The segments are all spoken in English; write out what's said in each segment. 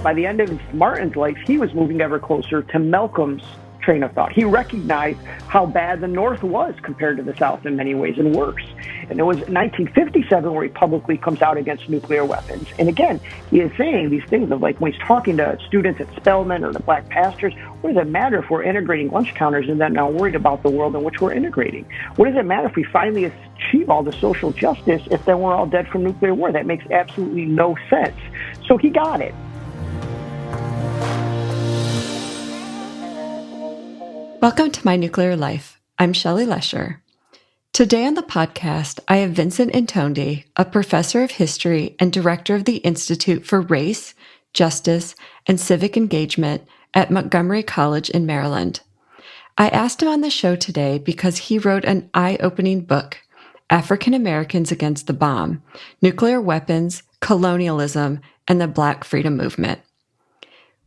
By the end of Martin's life, he was moving ever closer to Malcolm's train of thought. He recognized how bad the North was compared to the South in many ways, and worse. And it was 1957 where he publicly comes out against nuclear weapons. And again, he is saying these things of like when he's talking to students at Spelman or the Black Pastors, what does it matter if we're integrating lunch counters and then not worried about the world in which we're integrating? What does it matter if we finally achieve all the social justice if then we're all dead from nuclear war? That makes absolutely no sense. So he got it. Welcome to My Nuclear Life. I'm Shelly Lesher. Today on the podcast, I have Vincent Intondi, a professor of history and director of the Institute for Race, Justice, and Civic Engagement at Montgomery College in Maryland. I asked him on the show today because he wrote an eye-opening book, African Americans Against the Bomb, Nuclear Weapons, Colonialism, and the Black Freedom Movement.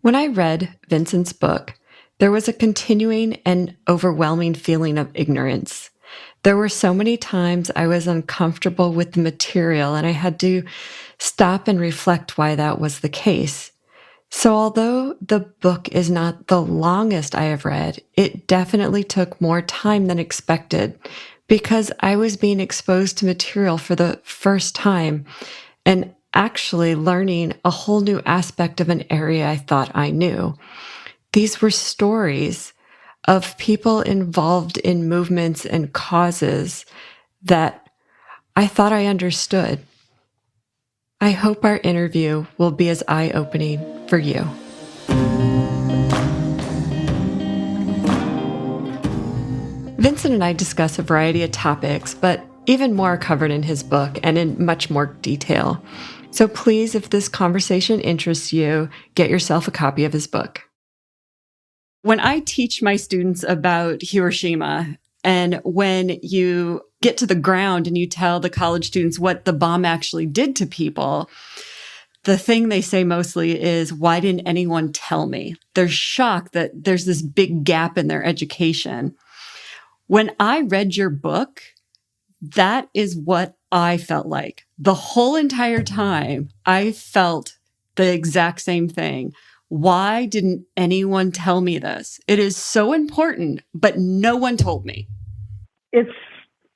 When I read Vincent's book, there was a continuing and overwhelming feeling of ignorance. There were so many times I was uncomfortable with the material, and I had to stop and reflect why that was the case. So although the book is not the longest I have read, it definitely took more time than expected because I was being exposed to material for the first time and actually learning a whole new aspect of an area I thought I knew. These were stories of people involved in movements and causes that I thought I understood. I hope our interview will be as eye-opening for you. Vincent and I discuss a variety of topics, but even more are covered in his book and in much more detail. So please, if this conversation interests you, get yourself a copy of his book. When I teach my students about Hiroshima, and when you get to the ground and you tell the college students what the bomb actually did to people, the thing they say mostly is, why didn't anyone tell me? They're shocked that there's this big gap in their education. When I read your book, that is what I felt like. The whole entire time, I felt the exact same thing. Why didn't anyone tell me this? It is so important, but no one told me. It's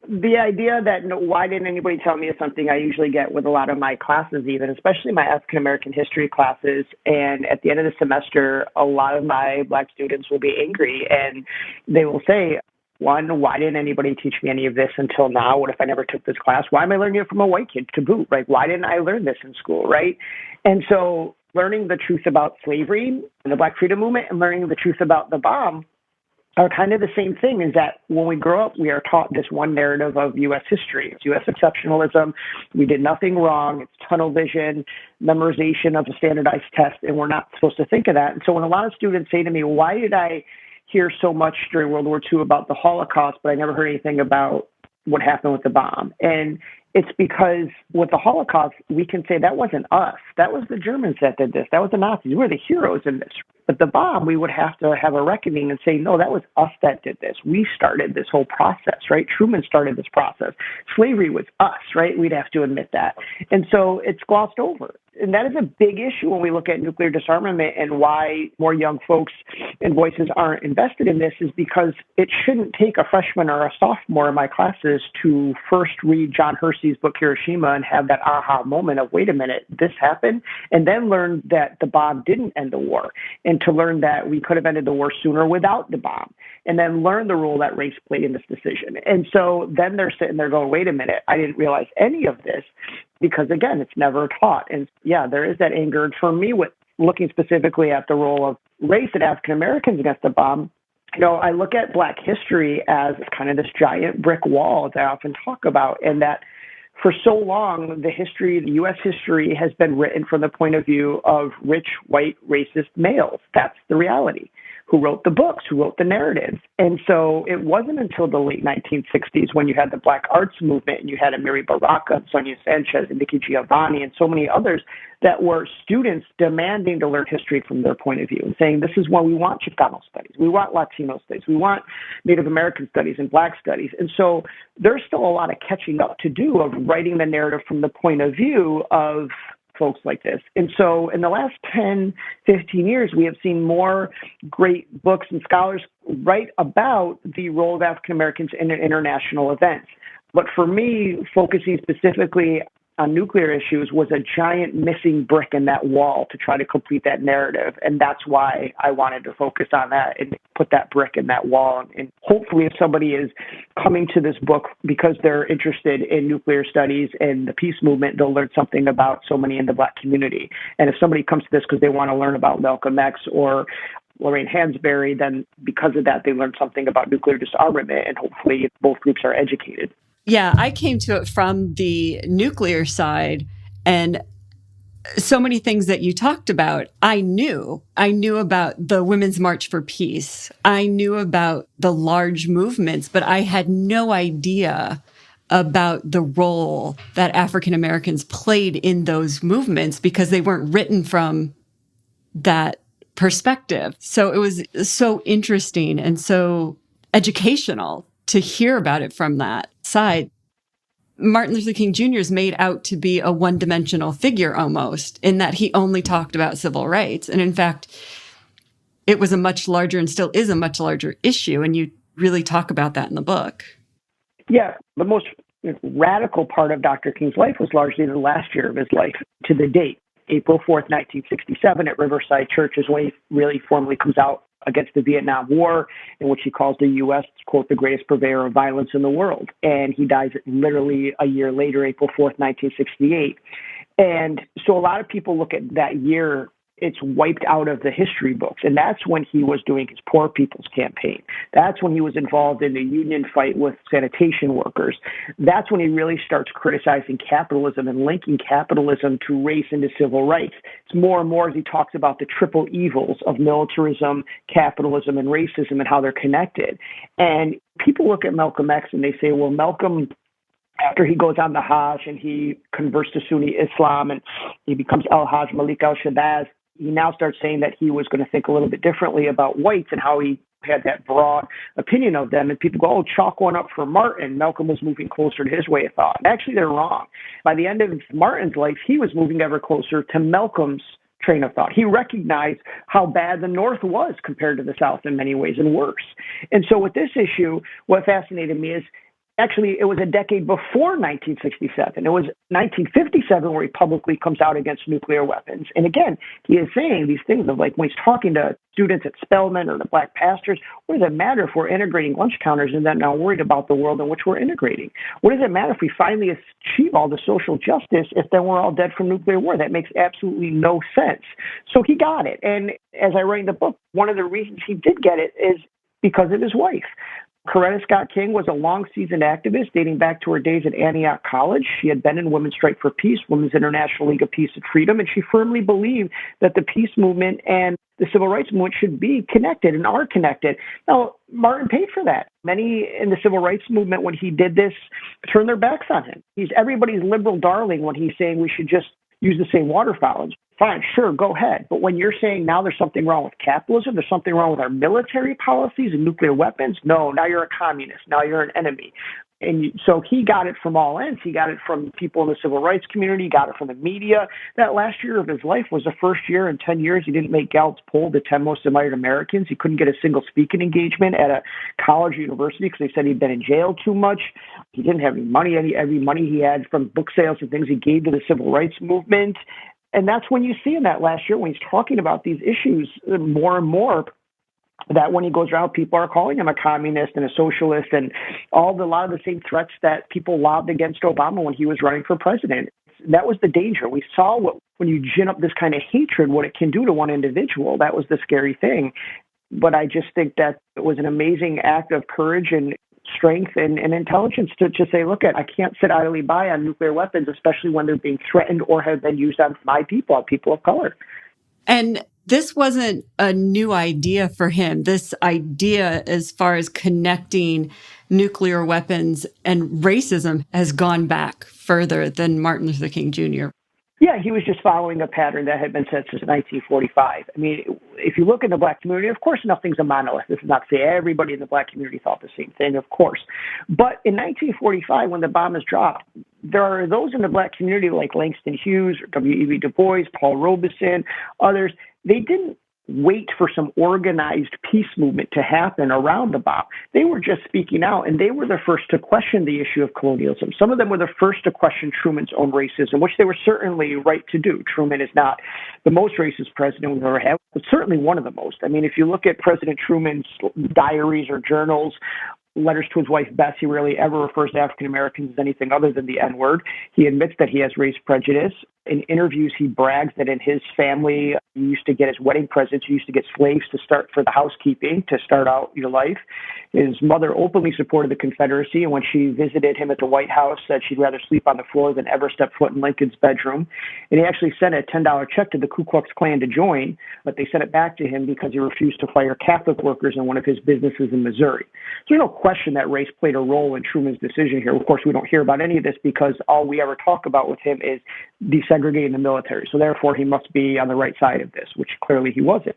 the idea that why didn't anybody tell me is something I usually get with a lot of my classes, even, especially my African American history classes. And at the end of the semester, a lot of my Black students will be angry and they will say, one, why didn't anybody teach me any of this until now? What if I never took this class? Why am I learning it from a white kid to boot? Like, why didn't I learn this in school, right? And so learning the truth about slavery and the Black Freedom Movement and learning the truth about the bomb are kind of the same thing, is that when we grow up, we are taught this one narrative of U.S. history. It's U.S. exceptionalism. We did nothing wrong. It's tunnel vision, memorization of a standardized test, and we're not supposed to think of that. And so when a lot of students say to me, why did I hear so much during World War II about the Holocaust, but I never heard anything about what happened with the bomb? And it's because with the Holocaust, we can say that wasn't us. That was the Germans that did this. That was the Nazis. We're the heroes in this. But the bomb, we would have to have a reckoning and say, no, that was us that did this. We started this whole process, right? Truman started this process. Slavery was us, right? We'd have to admit that. And so it's glossed over. And that is a big issue when we look at nuclear disarmament and why more young folks and voices aren't invested in this, is because it shouldn't take a freshman or a sophomore in my classes to first read John Hersey's book, Hiroshima, and have that aha moment of, wait a minute, this happened, and then learn that the bomb didn't end the war, and to learn that we could have ended the war sooner without the bomb, and then learn the role that race played in this decision. And so then they're sitting there going, wait a minute, I didn't realize any of this, because again, it's never taught. And yeah, there is that anger. And for me, with looking specifically at the role of race and African Americans against the bomb, I look at Black history as kind of this giant brick wall that I often talk about, and that for so long, the U.S. history has been written from the point of view of rich, white, racist males. That's the reality. Who wrote the books, who wrote the narratives. And so it wasn't until the late 1960s when you had the Black arts movement and you had Amiri Baraka, Sonia Sanchez, and Nikki Giovanni, and so many others that were students demanding to learn history from their point of view and saying, this is why we want Chicano studies, we want Latino studies, we want Native American studies and Black studies. And so there's still a lot of catching up to do of writing the narrative from the point of view of folks like this. And so in the last 10, 15 years, we have seen more great books and scholars write about the role of African Americans in international events. But for me, focusing specifically on nuclear issues was a giant missing brick in that wall to try to complete that narrative. And that's why I wanted to focus on that and put that brick in that wall. And hopefully if somebody is coming to this book because they're interested in nuclear studies and the peace movement, they'll learn something about so many in the Black community. And if somebody comes to this because they want to learn about Malcolm X or Lorraine Hansberry, then because of that, they learn something about nuclear disarmament, and hopefully both groups are educated. Yeah, I came to it from the nuclear side, and so many things that you talked about, I knew. I knew about the Women's March for Peace. I knew about the large movements, but I had no idea about the role that African Americans played in those movements because they weren't written from that perspective. So it was so interesting and so educational to hear about it from that side. Martin Luther King Jr. is made out to be a one-dimensional figure almost, in that he only talked about civil rights. And in fact, it was a much larger and still is a much larger issue. And you really talk about that in the book. Yeah, the most radical part of Dr. King's life was largely the last year of his life to the date. April 4th, 1967 at Riverside Church is when he really formally comes out against the Vietnam War, in which he calls the U.S., quote, the greatest purveyor of violence in the world. And he dies literally a year later, April 4th, 1968. And so a lot of people look at that year, it's wiped out of the history books. And that's when he was doing his Poor People's Campaign. That's when he was involved in the union fight with sanitation workers. That's when he really starts criticizing capitalism and linking capitalism to race and to civil rights. It's more and more as he talks about the triple evils of militarism, capitalism, and racism and how they're connected. And people look at Malcolm X and they say, well, Malcolm, after he goes on the Hajj and he converts to Sunni Islam and he becomes Al-Hajj Malik al-Shabazz, he now starts saying that he was going to think a little bit differently about whites and how he had that broad opinion of them. And people go, oh, chalk one up for Martin. Malcolm was moving closer to his way of thought. And actually, they're wrong. By the end of Martin's life, he was moving ever closer to Malcolm's train of thought. He recognized how bad the North was compared to the South in many ways and worse. And so with this issue, what fascinated me is actually, it was a decade before 1967. It was 1957 where he publicly comes out against nuclear weapons. And again, he is saying these things of like when he's talking to students at Spelman or the Black pastors, what does it matter if we're integrating lunch counters and then not worried about the world in which we're integrating? What does it matter if we finally achieve all the social justice if then we're all dead from nuclear war? That makes absolutely no sense. So he got it. And as I write in the book, one of the reasons he did get it is because of his wife. Coretta Scott King was a long-seasoned activist dating back to her days at Antioch College. She had been in Women's Strike for Peace, Women's International League of Peace and Freedom, and she firmly believed that the peace movement and the civil rights movement should be connected and are connected. Now, Martin paid for that. Many in the civil rights movement, when he did this, turned their backs on him. He's everybody's liberal darling when he's saying we should just use the same water fountains. Fine, sure, go ahead. But when you're saying now there's something wrong with capitalism, there's something wrong with our military policies and nuclear weapons, no, now you're a communist. Now you're an enemy. And so he got it from all ends. He got it from people in the civil rights community. He got it from the media. That last year of his life was the first year in 10 years he didn't make Gallup's poll, the 10 most admired Americans. He couldn't get a single speaking engagement at a college or university because they said he'd been in jail too much. He didn't have any money. Every money he had from book sales and things he gave to the civil rights movement. And that's when you see in that last year when he's talking about these issues more and more, that when he goes around, people are calling him a communist and a socialist and a lot of the same threats that people lobbed against Obama when he was running for president. That was the danger. We saw when you gin up this kind of hatred, what it can do to one individual. That was the scary thing. But I just think that it was an amazing act of courage and strength and intelligence to say, look, I can't sit idly by on nuclear weapons, especially when they're being threatened or have been used on my people, on people of color. And this wasn't a new idea for him. This idea, as far as connecting nuclear weapons and racism, has gone back further than Martin Luther King Jr. Yeah, he was just following a pattern that had been set since 1945. I mean, if you look in the Black community, of course, nothing's a monolith. This is not to say everybody in the Black community thought the same thing, of course. But in 1945, when the bomb is dropped, there are those in the Black community like Langston Hughes, or W.E.B. Du Bois, Paul Robeson, others. They didn't wait for some organized peace movement to happen around the bomb. They were just speaking out, and they were the first to question the issue of colonialism. Some of them were the first to question Truman's own racism, which they were certainly right to do. Truman is not the most racist president we've ever had, but certainly one of the most. I mean, if you look at President Truman's diaries or journals, letters to his wife, Bess, he rarely ever refers to African Americans as anything other than the N-word. He admits that he has race prejudice. In interviews, he brags that in his family, he used to get his wedding presents. He used to get slaves to start for the housekeeping, to start out your life. His mother openly supported the Confederacy, and when she visited him at the White House, said she'd rather sleep on the floor than ever step foot in Lincoln's bedroom. And he actually sent a $10 check to the Ku Klux Klan to join, but they sent it back to him because he refused to fire Catholic workers in one of his businesses in Missouri. So there's no question that race played a role in Truman's decision here. Of course, we don't hear about any of this because all we ever talk about with him is desegregating the military. So therefore, he must be on the right side of this, which clearly he wasn't.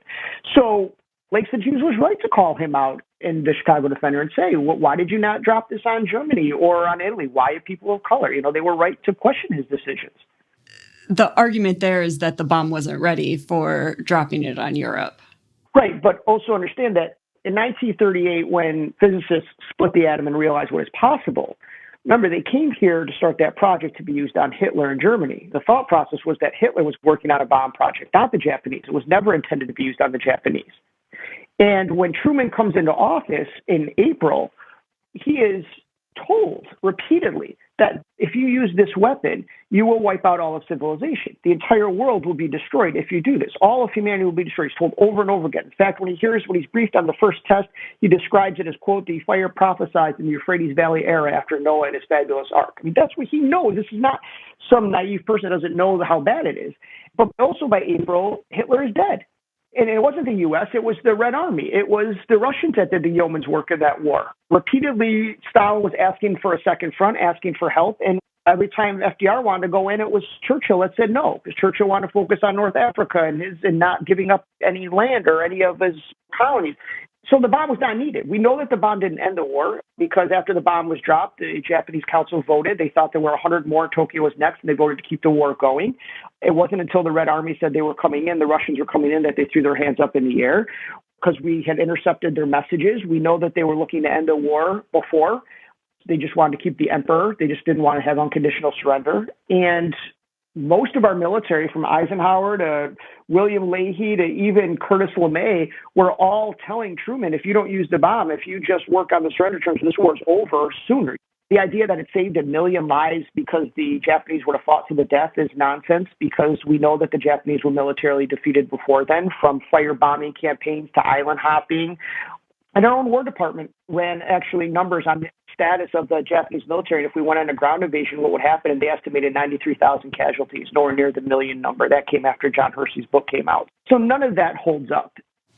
So Langston Hughes was right to call him out in the Chicago Defender and say, well, why did you not drop this on Germany or on Italy? Why are people of color? You know, they were right to question his decisions. The argument there is that the bomb wasn't ready for dropping it on Europe. Right, but also understand that in 1938, when physicists split the atom and realized what is possible, remember, they came here to start that project to be used on Hitler in Germany. The thought process was that Hitler was working on a bomb project, not the Japanese. It was never intended to be used on the Japanese. And when Truman comes into office in April, he is told repeatedly that if you use this weapon, you will wipe out all of civilization. The entire world will be destroyed if you do this. All of humanity will be destroyed. He's told over and over again. In fact, when he's briefed on the first test, he describes it as, quote, the fire prophesied in the Euphrates Valley era after Noah and his fabulous ark. I mean, that's what he knows. This is not some naive person that doesn't know how bad it is. But also by April, Hitler is dead. And it wasn't the U.S., it was the Red Army. It was the Russians that did the yeoman's work of that war. Repeatedly, Stalin was asking for a second front, asking for help. And every time FDR wanted to go in, it was Churchill that said no, because Churchill wanted to focus on North Africa and not giving up any land or any of his colonies. So the bomb was not needed. We know that the bomb didn't end the war because after the bomb was dropped, the Japanese council voted. They thought there were 100 more. Tokyo was next, and they voted to keep the war going. It wasn't until the Red Army said they were coming in, the Russians were coming in, that they threw their hands up in the air because we had intercepted their messages. We know that they were looking to end the war before. They just wanted to keep the emperor. They just didn't want to have unconditional surrender. And most of our military, from Eisenhower to William Leahy to even Curtis LeMay, were all telling Truman, if you don't use the bomb, if you just work on the surrender terms, this war is over sooner. The idea that it saved 1 million lives because the Japanese would have fought to the death is nonsense, because we know that the Japanese were militarily defeated before then, from firebombing campaigns to island hopping. And our own War Department ran actually numbers on the status of the Japanese military. And if we went on a ground invasion, what would happen? And they estimated 93,000 casualties, nowhere near the million number. That came after John Hersey's book came out. So none of that holds up.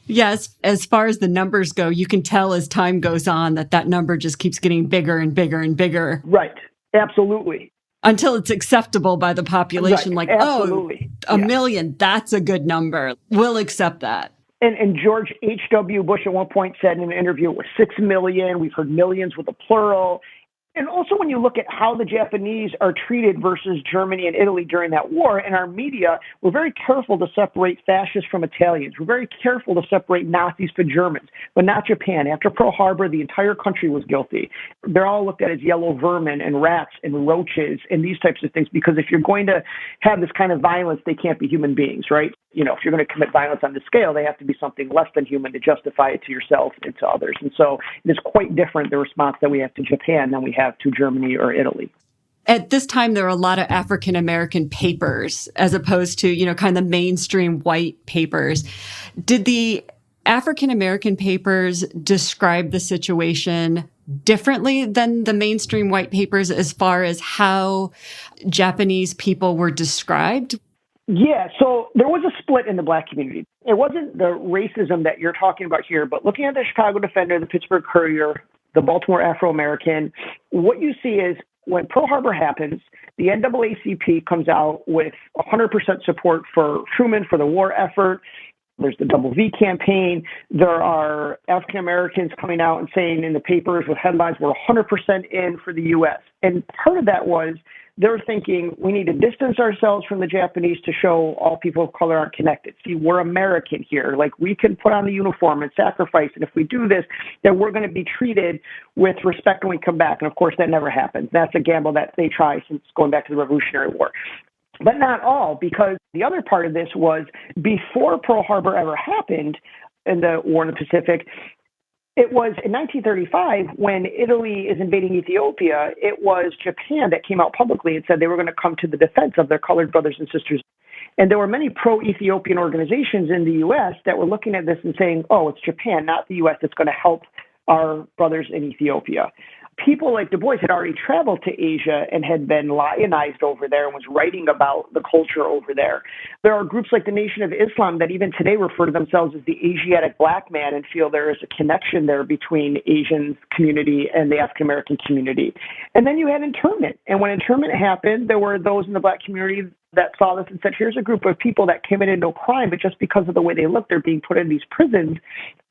Yes, as far as the numbers go, you can tell as time goes on that number just keeps getting bigger and bigger and bigger. Right. Absolutely. Until it's acceptable by the population. Right. Like, absolutely. a million, that's a good number. We'll accept that. And George H.W. Bush at one point said in an interview it was 6 million. We've heard millions with a plural. And also when you look at how the Japanese are treated versus Germany and Italy during that war, in our media, we're very careful to separate fascists from Italians. We're very careful to separate Nazis from Germans, but not Japan. After Pearl Harbor, the entire country was guilty. They're all looked at as yellow vermin and rats and roaches and these types of things, because if you're going to have this kind of violence, they can't be human beings, right? You know, if you're going to commit violence on this scale, they have to be something less than human to justify it to yourself and to others. And so it is quite different, the response that we have to Japan than we have to Germany or Italy. At this time, there are a lot of African-American papers as opposed to, kind of the mainstream white papers. Did the African-American papers describe the situation differently than the mainstream white papers as far as how Japanese people were described? Yeah, so there was a split in the Black community. It wasn't the racism that you're talking about here, but looking at the Chicago Defender, the Pittsburgh Courier, the Baltimore Afro-American, what you see is when Pearl Harbor happens, the NAACP comes out with 100% support for Truman for the war effort. There's the Double V campaign. There are African Americans coming out and saying in the papers with headlines, we're 100% in for the U.S. And part of that was they're thinking we need to distance ourselves from the Japanese to show all people of color aren't connected. See, we're American here. Like, we can put on the uniform and sacrifice. And if we do this, then we're going to be treated with respect when we come back. And of course, that never happens. That's a gamble that they try since going back to the Revolutionary War. But not all, because the other part of this was before Pearl Harbor ever happened in the war in the Pacific, it was in 1935 when Italy is invading Ethiopia, it was Japan that came out publicly and said they were going to come to the defense of their colored brothers and sisters. And there were many pro-Ethiopian organizations in the U.S. that were looking at this and saying, oh, it's Japan, not the U.S., that's going to help our brothers in Ethiopia. People like Du Bois had already traveled to Asia and had been lionized over there and was writing about the culture over there. There are groups like the Nation of Islam that even today refer to themselves as the Asiatic black man and feel there is a connection there between Asian community and the African American community. And then you had internment. And when internment happened, there were those in the black community that saw this and said, here's a group of people that committed no crime, but just because of the way they look, they're being put in these prisons.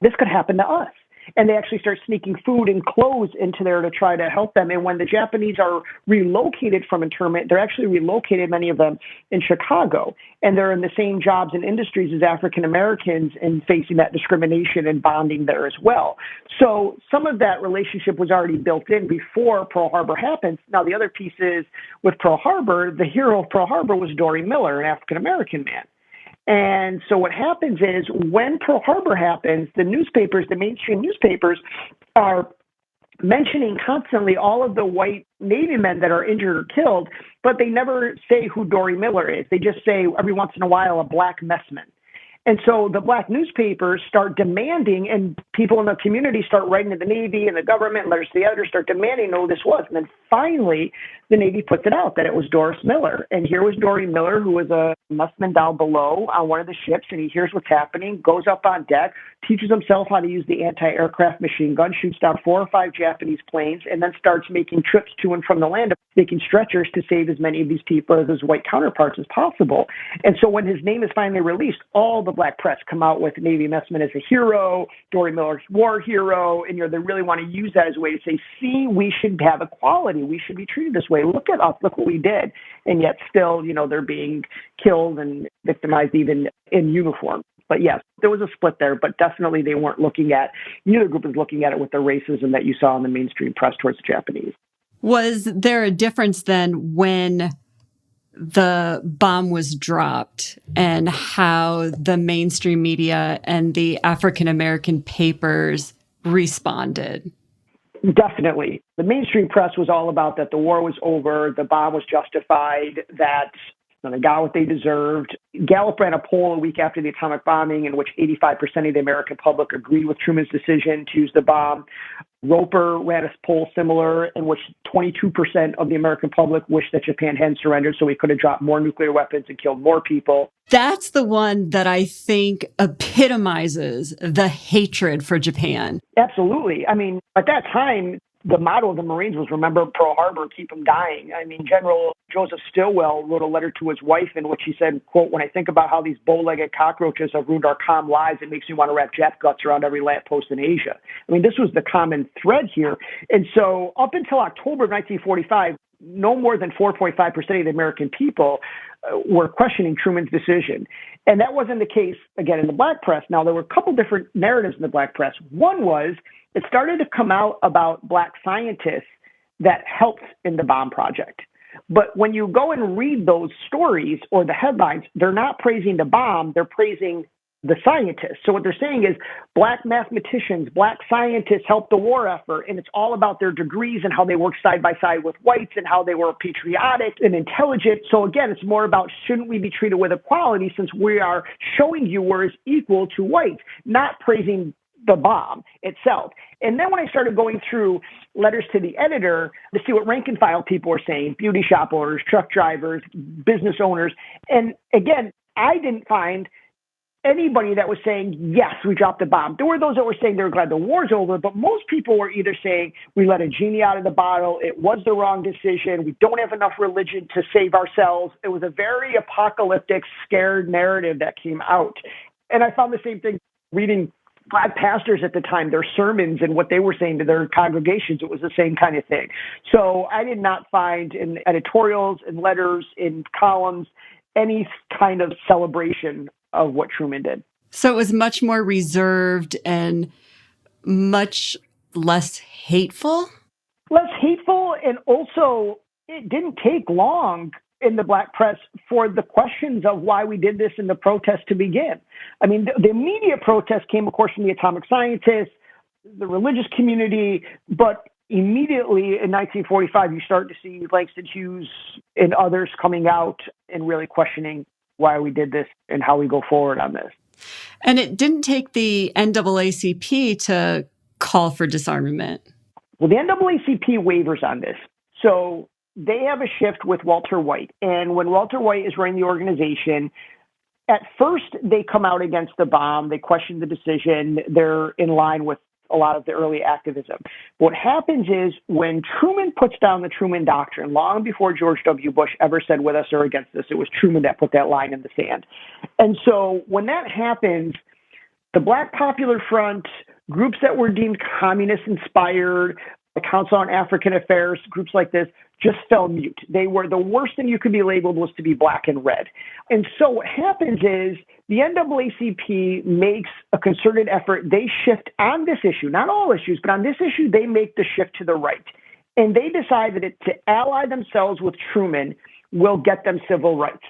This could happen to us. And they actually start sneaking food and clothes into there to try to help them. And when the Japanese are relocated from internment, they're actually relocated, many of them, in Chicago. And they're in the same jobs and industries as African Americans and facing that discrimination and bonding there as well. So some of that relationship was already built in before Pearl Harbor happens. Now, the other piece is with Pearl Harbor, the hero of Pearl Harbor was Dory Miller, an African American man. And so what happens is when Pearl Harbor happens, the newspapers, the mainstream newspapers, are mentioning constantly all of the white Navy men that are injured or killed, but they never say who Dory Miller is. They just say every once in a while a black messman. And so the black newspapers start demanding, and people in the community start writing to the Navy and the government, letters to the editors, start demanding who this was. And then finally, the Navy puts it out that it was Doris Miller. And here was Dory Miller, who was a messman down below on one of the ships, and he hears what's happening, goes up on deck, teaches himself how to use the anti-aircraft machine gun, shoots down 4 or 5 Japanese planes, and then starts making trips to and from the land, making stretchers to save as many of these people as his white counterparts as possible. And so when his name is finally released, all the black press come out with Navy messman as a hero, Dory Miller's war hero, and they really want to use that as a way to say, see, we should have equality. We should be treated this way. Look at us. Look what we did. And yet still, they're being killed and victimized even in uniform. But yes, there was a split there, but definitely they weren't neither group was looking at it with the racism that you saw in the mainstream press towards the Japanese. Was there a difference then when the bomb was dropped and how the mainstream media and the African American papers responded? Definitely. The mainstream press was all about that the war was over, the bomb was justified, that they got what they deserved. Gallup ran a poll a week after the atomic bombing in which 85% of the American public agreed with Truman's decision to use the bomb. Roper ran a poll similar in which 22% of the American public wished that Japan hadn't surrendered so we could have dropped more nuclear weapons and killed more people. That's the one that I think epitomizes the hatred for Japan. Absolutely. I mean, at that time, the motto of the Marines was remember Pearl Harbor, keep them dying. I mean, General Joseph Stilwell wrote a letter to his wife in which he said, quote, when I think about how these bow-legged cockroaches have ruined our calm lives, it makes me want to wrap Jap guts around every lamppost in Asia. I mean, this was the common thread here. And so up until October of 1945, no more than 4.5% of the American people were questioning Truman's decision. And that wasn't the case, again, in the black press. Now, there were a couple different narratives in the black press. One was it started to come out about black scientists that helped in the bomb project. But when you go and read those stories or the headlines, they're not praising the bomb, they're praising the scientists. So what they're saying is black mathematicians, black scientists helped the war effort, and it's all about their degrees and how they worked side by side with whites and how they were patriotic and intelligent. So again, it's more about shouldn't we be treated with equality since we are showing you we're as equal to whites, not praising the bomb itself. And then when I started going through letters to the editor to see what rank and file people were saying, beauty shop owners, truck drivers, business owners, and again, I didn't find anybody that was saying, yes, we dropped the bomb. There were those that were saying they were glad the war's over, but most people were either saying we let a genie out of the bottle, it was the wrong decision, we don't have enough religion to save ourselves. It was a very apocalyptic, scared narrative that came out. And I found the same thing reading Black pastors at the time, their sermons and what they were saying to their congregations. It was the same kind of thing. So I did not find in editorials, in letters, in columns, any kind of celebration of what Truman did. So it was much more reserved and much less hateful? Less hateful, and also it didn't take long in the Black press for the questions of why we did this and the protest to begin. I mean, the immediate protest came, of course, from the atomic scientists, the religious community, but immediately in 1945, you start to see Langston Hughes and others coming out and really questioning why we did this and how we go forward on this. And it didn't take the NAACP to call for disarmament. Well, the NAACP wavers on this. So they have a shift with Walter White. And when Walter White is running the organization, at first they come out against the bomb. They question the decision. They're in line with a lot of the early activism. What happens is when Truman puts down the Truman Doctrine, long before George W. Bush ever said with us or against us, it was Truman that put that line in the sand. And so when that happens, the Black Popular Front, groups that were deemed communist-inspired, the Council on African Affairs, groups like this, just fell mute. They were the worst thing you could be labeled was to be black and red. And so what happens is the NAACP makes a concerted effort. They shift on this issue, not all issues, but on this issue, they make the shift to the right. And they decide that to ally themselves with Truman will get them civil rights.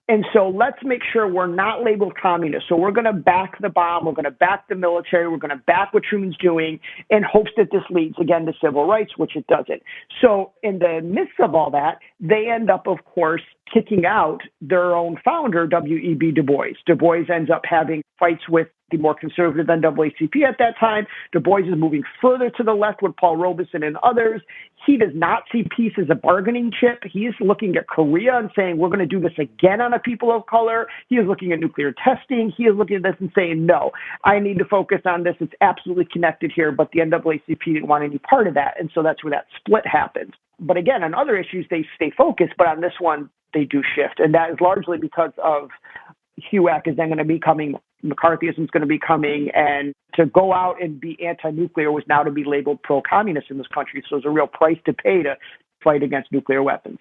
And so let's make sure we're not labeled communists. So we're going to back the bomb. We're going to back the military. We're going to back what Truman's doing in hopes that this leads, again, to civil rights, which it doesn't. So in the midst of all that, they end up, of course, kicking out their own founder, W.E.B. Du Bois. Du Bois ends up having fights with the more conservative NAACP at that time. Du Bois is moving further to the left with Paul Robeson and others. He does not see peace as a bargaining chip. He is looking at Korea and saying, we're going to do this again on a people of color. He is looking at nuclear testing. He is looking at this and saying, no, I need to focus on this. It's absolutely connected here. But the NAACP didn't want any part of that. And so that's where that split happens. But again, on other issues, they stay focused. But on this one, they do shift. And that is largely because of HUAC is then going to be coming, McCarthyism is going to be coming, and to go out and be anti-nuclear was now to be labeled pro-communist in this country. So there's a real price to pay to fight against nuclear weapons.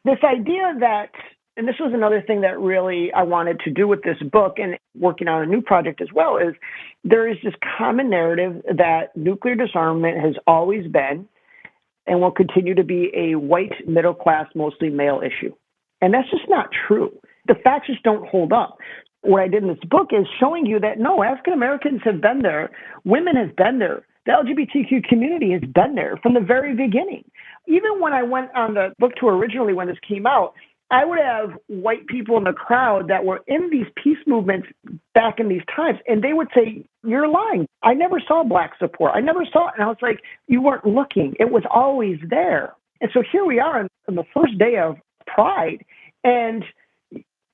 This idea that, and this was another thing that really I wanted to do with this book and working on a new project as well, is there is this common narrative that nuclear disarmament has always been and will continue to be a white, middle-class, mostly male issue. And that's just not true. The facts just don't hold up. What I did in this book is showing you that, no, African Americans have been there. Women have been there. The LGBTQ community has been there from the very beginning. Even when I went on the book tour originally when this came out, I would have white people in the crowd that were in these peace movements back in these times, and they would say, you're lying. I never saw Black support. I never saw it. And I was like, you weren't looking. It was always there. And so here we are on the first day of Pride. And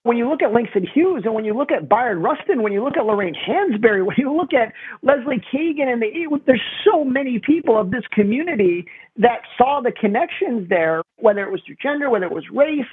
when you look at Langston Hughes and when you look at Byron Rustin, when you look at Lorraine Hansberry, when you look at Leslie Kagan, and there's so many people of this community that saw the connections there, whether it was through gender, whether it was race,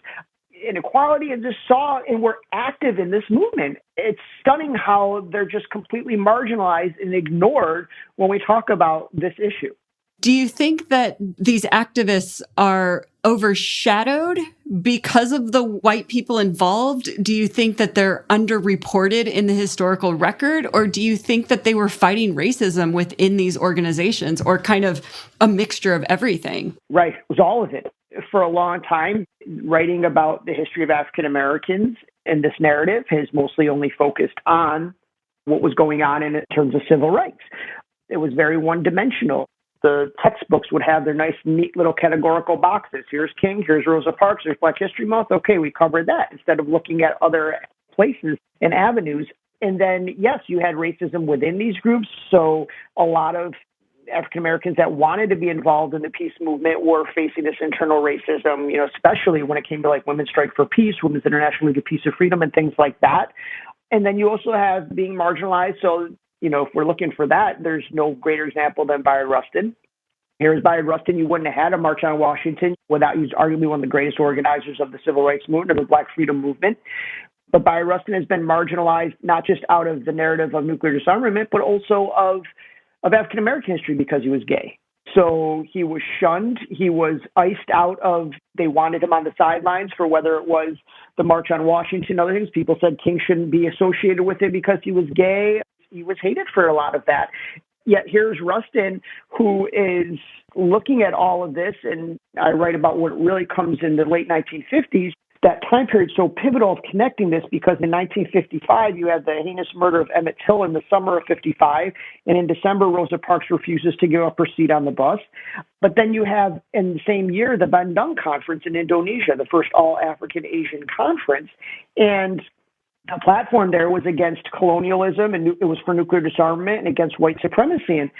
inequality, and just saw and were active in this movement. It's stunning how they're just completely marginalized and ignored when we talk about this issue. Do you think that these activists are overshadowed because of the white people involved? Do you think that they're underreported in the historical record? Or do you think that they were fighting racism within these organizations, or kind of a mixture of everything? Right. It was all of it. For a long time, writing about the history of African Americans and this narrative has mostly only focused on what was going on in terms of civil rights. It was very one-dimensional. The textbooks would have their nice, neat little categorical boxes. Here's King, here's Rosa Parks, there's Black History Month. Okay, we covered that, instead of looking at other places and avenues. And then, yes, you had racism within these groups. So a lot of African Americans that wanted to be involved in the peace movement were facing this internal racism, especially when it came to like Women's Strike for Peace, Women's International League of Peace and Freedom, and things like that. And then you also have being marginalized. So, if we're looking for that, there's no greater example than Bayard Rustin. Here's Bayard Rustin. You wouldn't have had a March on Washington without he's arguably one of the greatest organizers of the civil rights movement, of the Black freedom movement. But Bayard Rustin has been marginalized not just out of the narrative of nuclear disarmament, but also of African American history because he was gay. So he was shunned. He was iced out of, they wanted him on the sidelines for whether it was the March on Washington, other things. People said King shouldn't be associated with it because he was gay. He was hated for a lot of that. Yet here's Rustin, who is looking at all of this, and I write about what really comes in the late 1950s. That time period so pivotal of connecting this because in 1955, you had the heinous murder of Emmett Till in the summer of 55. And in December, Rosa Parks refuses to give up her seat on the bus. But then you have in the same year, the Bandung Conference in Indonesia, the first all-African Asian conference. And the platform there was against colonialism and it was for nuclear disarmament and against white supremacy. And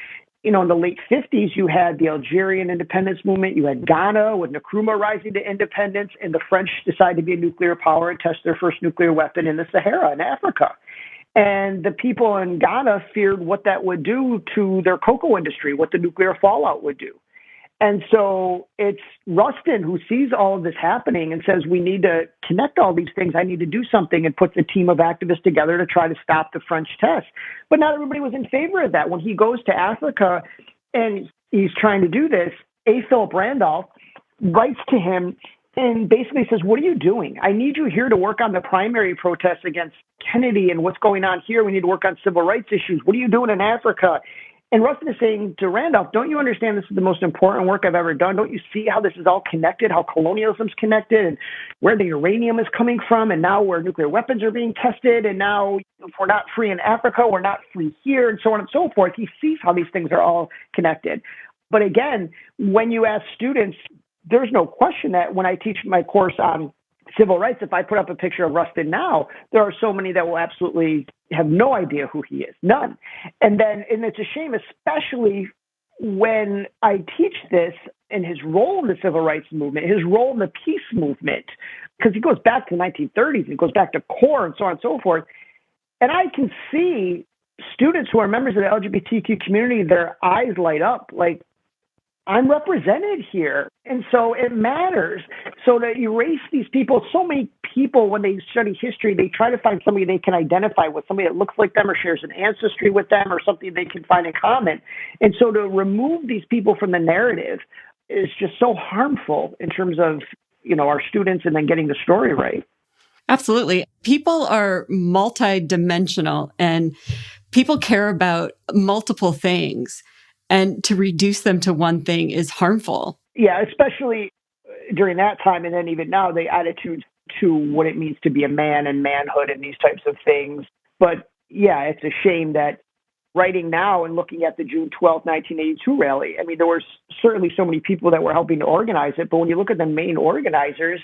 in the late 50s, you had the Algerian independence movement. You had Ghana with Nkrumah rising to independence, and the French decided to be a nuclear power and test their first nuclear weapon in the Sahara in Africa. And the people in Ghana feared what that would do to their cocoa industry, what the nuclear fallout would do. And so it's Rustin who sees all of this happening and says, we need to connect all these things. I need to do something, and puts a team of activists together to try to stop the French test. But not everybody was in favor of that. When he goes to Africa and he's trying to do this, A. Philip Randolph writes to him and basically says, what are you doing? I need you here to work on the primary protests against Kennedy and what's going on here. We need to work on civil rights issues. What are you doing in Africa? And Rustin is saying to Randolph, don't you understand this is the most important work I've ever done? Don't you see how this is all connected, how colonialism's connected, and where the uranium is coming from, and now where nuclear weapons are being tested, and now if we're not free in Africa, we're not free here, and so on and so forth. He sees how these things are all connected. But again, when you ask students, there's no question that when I teach my course on civil rights, if I put up a picture of Rustin now, there are so many that will absolutely have no idea who he is, none. And it's a shame, especially when I teach this and his role in the civil rights movement, his role in the peace movement, because he goes back to the 1930s, and goes back to CORE and so on and so forth. And I can see students who are members of the LGBTQ community, their eyes light up like, I'm represented here. And so it matters. So to erase these people, so many people, when they study history, they try to find somebody they can identify with, somebody that looks like them or shares an ancestry with them or something they can find in common. And so to remove these people from the narrative is just so harmful in terms of, our students and then getting the story right. Absolutely. People are multidimensional and people care about multiple things. And to reduce them to one thing is harmful. Yeah, especially during that time. And then even now, the attitudes to what it means to be a man and manhood and these types of things. But yeah, it's a shame that writing now and looking at the June 12th, 1982 rally, I mean, there were certainly so many people that were helping to organize it. But when you look at the main organizers,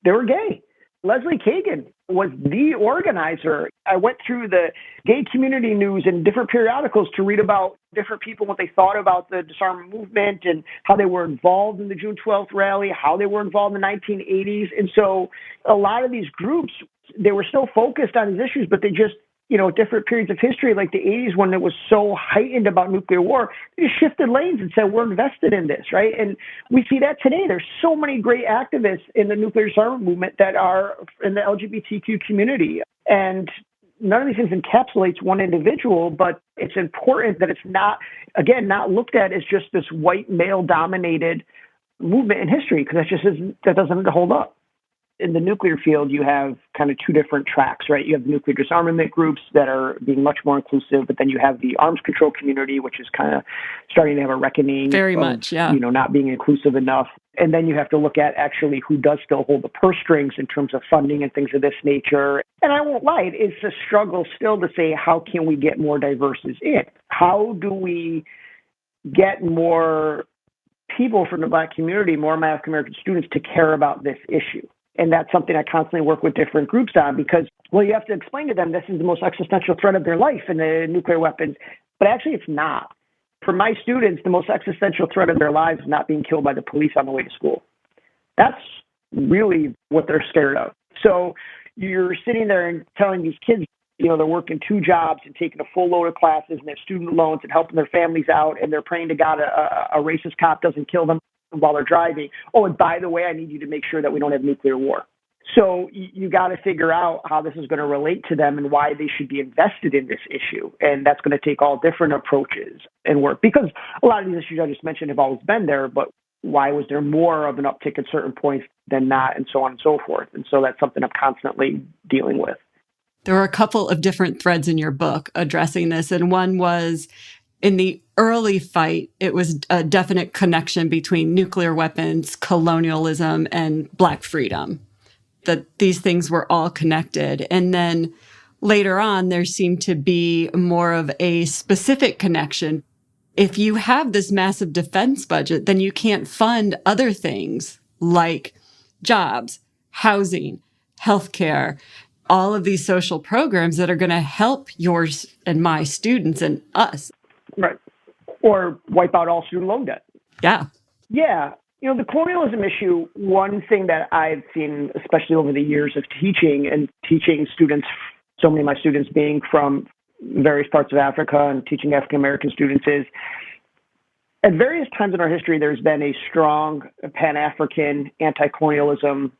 they were gay. Leslie Kagan was the organizer. I went through the gay community news and different periodicals to read about different people, what they thought about the disarmament movement and how they were involved in the June 12th rally, how they were involved in the 1980s. And so a lot of these groups, they were still focused on these issues, but they just, different periods of history, like the 80s when it was so heightened about nuclear war, they just shifted lanes and said, we're invested in this, right? And we see that today. There's so many great activists in the nuclear disarmament movement that are in the LGBTQ community. And none of these things encapsulates one individual, but it's important that it's not looked at as just this white male-dominated movement in history, because that doesn't hold up. In the nuclear field, you have kind of two different tracks, right? You have the nuclear disarmament groups that are being much more inclusive, but then you have the arms control community, which is kind of starting to have a reckoning. Very much, yeah. Not being inclusive enough. And then you have to look at actually who does still hold the purse strings in terms of funding and things of this nature. And I won't lie, it's a struggle still to say, how can we get more diverses in? How do we get more people from the Black community, more African American students to care about this issue? And that's something I constantly work with different groups on because, you have to explain to them this is the most existential threat of their life in the nuclear weapons. But actually, it's not. For my students, the most existential threat of their lives is not being killed by the police on the way to school. That's really what they're scared of. So you're sitting there and telling these kids, They're working two jobs and taking a full load of classes and their student loans and helping their families out, and they're praying to God a racist cop doesn't kill them while they're driving. Oh, and by the way, I need you to make sure that we don't have nuclear war. So you got to figure out how this is going to relate to them and why they should be invested in this issue. And that's going to take all different approaches and work, because a lot of these issues I just mentioned have always been there, but why was there more of an uptick at certain points than not, and so on and so forth. And so that's something I'm constantly dealing with. There were a couple of different threads in your book addressing this. And one was in the early fight, it was a definite connection between nuclear weapons, colonialism, and Black freedom, that these things were all connected. And then later on, there seemed to be more of a specific connection. If you have this massive defense budget, then you can't fund other things like jobs, housing, healthcare, all of these social programs that are going to help yours and my students and us. Right. Or wipe out all student loan debt. Yeah. Yeah. The colonialism issue, one thing that I've seen, especially over the years of teaching students, so many of my students being from various parts of Africa and teaching African-American students, is at various times in our history, there's been a strong Pan-African anti-colonialism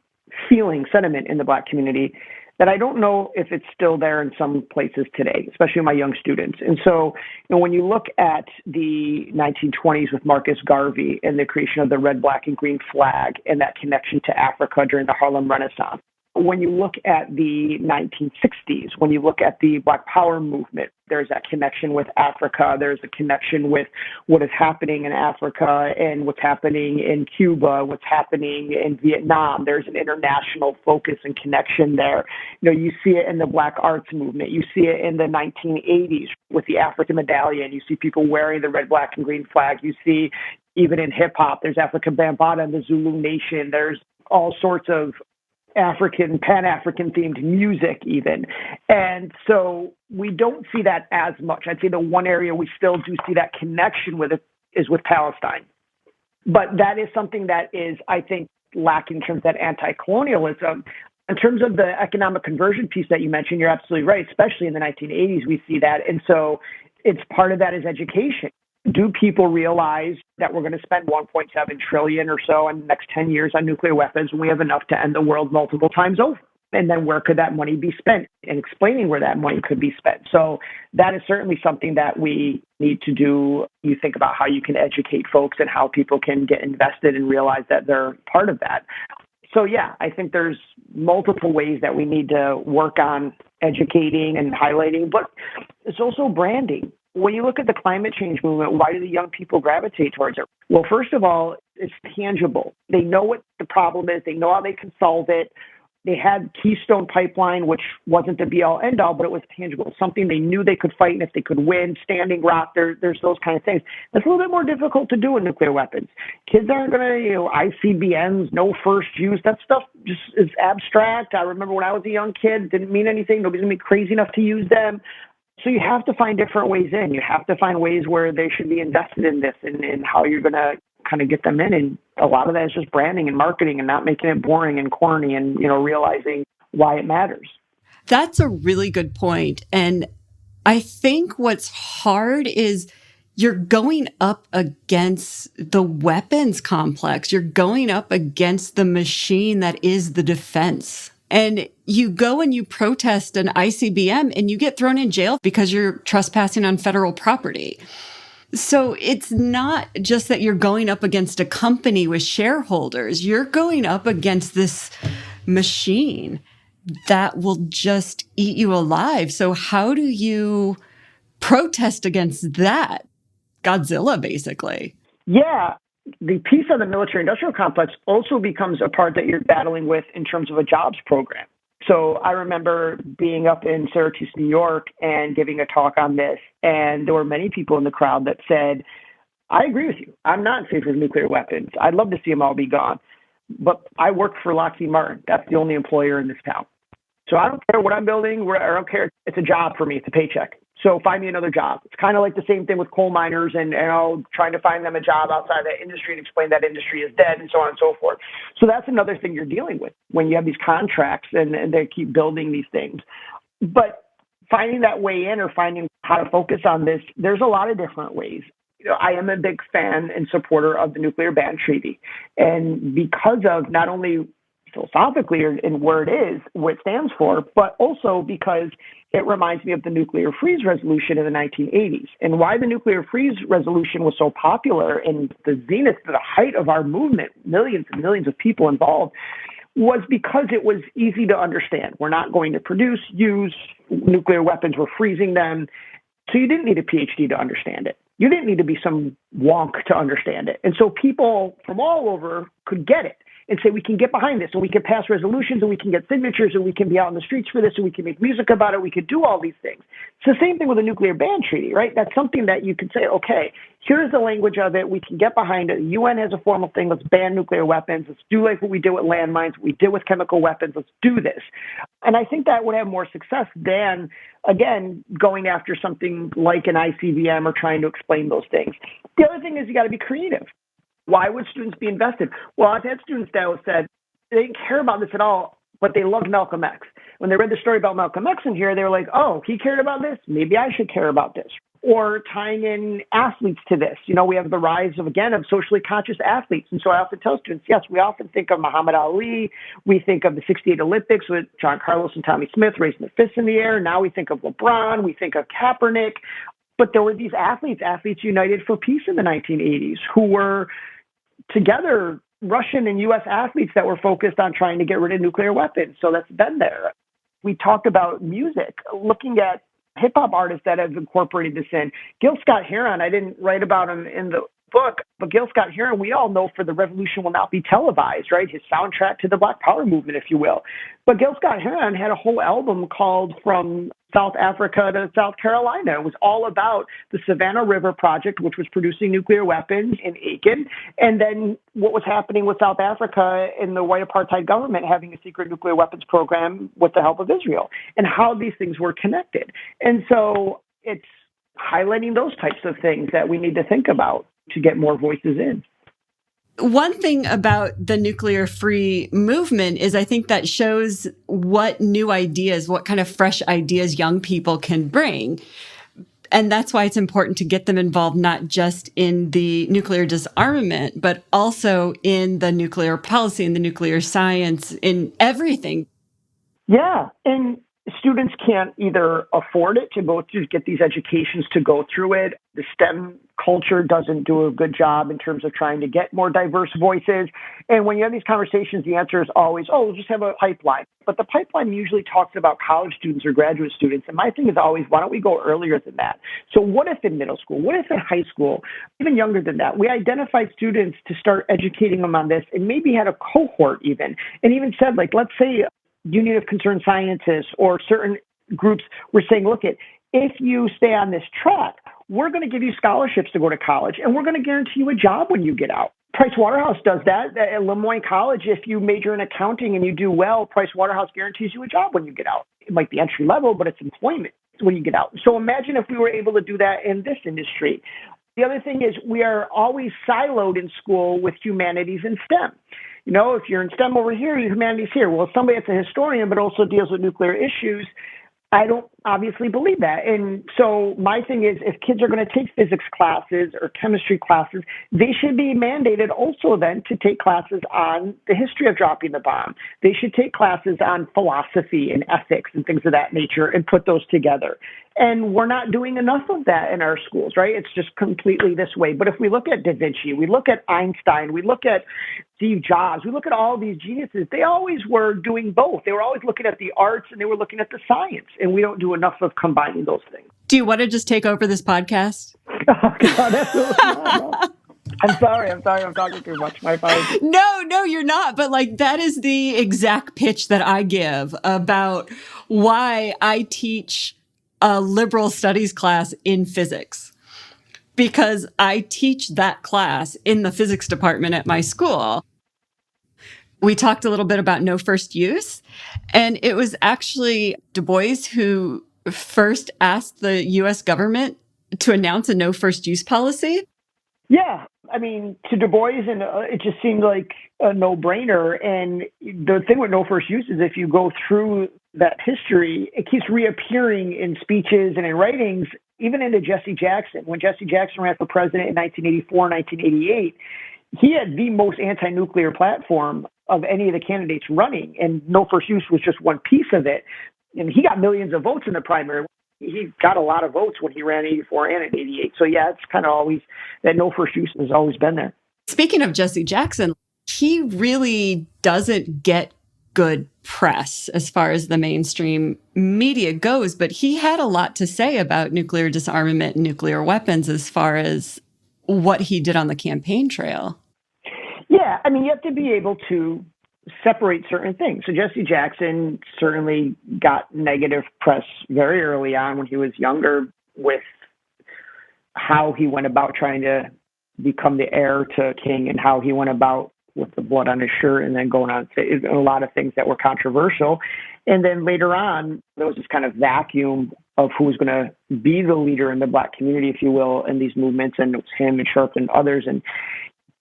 sentiment in the Black community that I don't know if it's still there in some places today, especially my young students. And so, when you look at the 1920s with Marcus Garvey and the creation of the red, black, and green flag and that connection to Africa during the Harlem Renaissance, when you look at the 1960s, when you look at the Black Power movement, there's that connection with Africa. There's a connection with what is happening in Africa and what's happening in Cuba, what's happening in Vietnam. There's an international focus and connection there. You see it in the Black arts movement. You see it in the 1980s with the African medallion. You see people wearing the red, black, and green flag. You see even in hip hop, there's African Bambaataa and the Zulu Nation. There's all sorts of Pan-African themed music even. And so we don't see that as much. I'd say the one area we still do see that connection with it is with Palestine. But that is something that is, I think, lacking in terms of that anti-colonialism. In terms of the economic conversion piece that you mentioned, you're absolutely right. Especially in the 1980s, we see that. And so it's part of that is education. Do people realize that we're going to spend $1.7 trillion or so in the next 10 years on nuclear weapons when we have enough to end the world multiple times over? And then where could that money be spent, and explaining where that money could be spent. So that is certainly something that we need to do. You think about how you can educate folks and how people can get invested and realize that they're part of that. So, yeah, I think there's multiple ways that we need to work on educating and highlighting, but it's also branding. When you look at the climate change movement, why do the young people gravitate towards it? Well, first of all, it's tangible. They know what the problem is. They know how they can solve it. They had Keystone Pipeline, which wasn't the be-all, end-all, but it was tangible, something they knew they could fight, and if they could win, Standing Rock, there's those kind of things. That's a little bit more difficult to do with nuclear weapons. Kids aren't going to, ICBMs, no first use. That stuff just is abstract. I remember when I was a young kid, it didn't mean anything. Nobody's going to be crazy enough to use them. So you have to find different ways in. You have to find ways where they should be invested in this and how you're going to kind of get them in. And a lot of that is just branding and marketing and not making it boring and corny and, realizing why it matters. That's a really good point. And I think what's hard is you're going up against the weapons complex. You're going up against the machine that is the defense. And you go and you protest an ICBM and you get thrown in jail because you're trespassing on federal property. So it's not just that you're going up against a company with shareholders. You're going up against this machine that will just eat you alive. So how do you protest against that? Godzilla, basically. Yeah. The piece of the military-industrial complex also becomes a part that you're battling with in terms of a jobs program. So I remember being up in Syracuse, New York, and giving a talk on this, and there were many people in the crowd that said, I agree with you. I'm not in favor of nuclear weapons. I'd love to see them all be gone. But I work for Lockheed Martin. That's the only employer in this town. So I don't care what I'm building. I don't care. It's a job for me. It's a paycheck. So find me another job. It's kind of like the same thing with coal miners and trying to find them a job outside that industry and explain that industry is dead and so on and so forth. So that's another thing you're dealing with when you have these contracts and they keep building these things. But finding that way in or finding how to focus on this, there's a lot of different ways. I am a big fan and supporter of the nuclear ban treaty. And because of not only philosophically in where it is, what it stands for, but also because it reminds me of the nuclear freeze resolution in the 1980s. And why the nuclear freeze resolution was so popular in the zenith, the height of our movement, millions and millions of people involved, was because it was easy to understand. We're not going to use nuclear weapons. We're freezing them. So you didn't need a PhD to understand it. You didn't need to be some wonk to understand it. And so people from all over could get it and say, we can get behind this, and we can pass resolutions, and we can get signatures, and we can be out in the streets for this, and we can make music about it. We could do all these things. It's the same thing with a nuclear ban treaty, right? That's something that you could say, okay, here's the language of it. We can get behind it. The UN has a formal thing. Let's ban nuclear weapons. Let's do like what we did with landmines, what we did with chemical weapons. Let's do this. And I think that would have more success than, again, going after something like an ICBM or trying to explain those things. The other thing is you got to be creative. Why would students be invested? Well, I've had students that have said they didn't care about this at all, but they loved Malcolm X. When they read the story about Malcolm X in here, they were like, oh, he cared about this? Maybe I should care about this. Or tying in athletes to this. We have the rise of socially conscious athletes. And so I often tell students, yes, we often think of Muhammad Ali. We think of the 68 Olympics with John Carlos and Tommy Smith raising their fists in the air. Now we think of LeBron. We think of Kaepernick. But there were these athletes united for peace in the 1980s, who were together Russian and U.S. athletes that were focused on trying to get rid of nuclear weapons. So that's been there. We talked about music, looking at hip-hop artists that have incorporated this in. Gil Scott-Heron, I didn't write about him in the book, but Gil Scott-Heron, we all know for The Revolution Will Not Be Televised, right? His soundtrack to the Black Power movement, if you will. But Gil Scott-Heron had a whole album called From South Africa to South Carolina. It was all about the Savannah River Project, which was producing nuclear weapons in Aiken, and then what was happening with South Africa and the white apartheid government having a secret nuclear weapons program with the help of Israel, and how these things were connected. And so it's highlighting those types of things that we need to think about to get more voices in. One thing about the nuclear-free movement is I think that shows what new ideas, what kind of fresh ideas young people can bring. And that's why it's important to get them involved, not just in the nuclear disarmament, but also in the nuclear policy, in the nuclear science, in everything. Yeah. And students can't either afford it to get these educations to go through it. The STEM culture doesn't do a good job in terms of trying to get more diverse voices. And when you have these conversations, the answer is always, we'll just have a pipeline. But the pipeline usually talks about college students or graduate students. And my thing is always, why don't we go earlier than that? So what if in middle school? What if in high school? Even younger than that, we identified students to start educating them on this, and maybe had a cohort even, and even said, like, let's say Union of Concerned Scientists or certain groups were saying, look, if you stay on this track, we're going to give you scholarships to go to college, and we're going to guarantee you a job when you get out. Price Waterhouse does that at Lemoyne College. If you major in accounting and you do well, Price Waterhouse guarantees you a job when you get out. It might be entry level, but it's employment when you get out. So imagine if we were able to do that in this industry. The other thing is we are always siloed in school with humanities and STEM. If you're in STEM over here, you're humanities here. Well, somebody that's a historian but also deals with nuclear issues, I don't obviously believe that. And so my thing is, if kids are going to take physics classes or chemistry classes, they should be mandated also then to take classes on the history of dropping the bomb. They should take classes on philosophy and ethics and things of that nature and put those together. And we're not doing enough of that in our schools, right? It's just completely this way. But if we look at Da Vinci, we look at Einstein, we look at Steve Jobs, we look at all these geniuses, they always were doing both. They were always looking at the arts and they were looking at the science. And we don't do enough of combining those things. Do you want to just take over this podcast? Oh, God, absolutely not. I'm sorry. I'm talking too much. My apologies. No, you're not. But that is the exact pitch that I give about why I teach a liberal studies class in physics, because I teach that class in the physics department at my school. We talked a little bit about no first use, and it was actually Du Bois who first asked the U.S. government to announce a no first use policy. Yeah. I mean, to Du Bois, and it just seemed like a no-brainer. And the thing with no first use is if you go through that history, it keeps reappearing in speeches and in writings, even into Jesse Jackson. When Jesse Jackson ran for president in 1984, 1988, he had the most anti-nuclear platform of any of the candidates running, and no first use was just one piece of it. And he got millions of votes in the primary. He got a lot of votes when he ran in 84 and in 88. So yeah, it's kind of always, that no first use has always been there. Speaking of Jesse Jackson, he really doesn't get good press as far as the mainstream media goes, but he had a lot to say about nuclear disarmament and nuclear weapons as far as what he did on the campaign trail. Yeah, I mean, you have to be able to separate certain things. So Jesse Jackson certainly got negative press very early on when he was younger with how he went about trying to become the heir to King and how he went about with the blood on his shirt and then going on to a lot of things that were controversial. And then later on, there was this kind of vacuum of who was going to be the leader in the Black community, if you will, in these movements. And it was him and Sharp and others.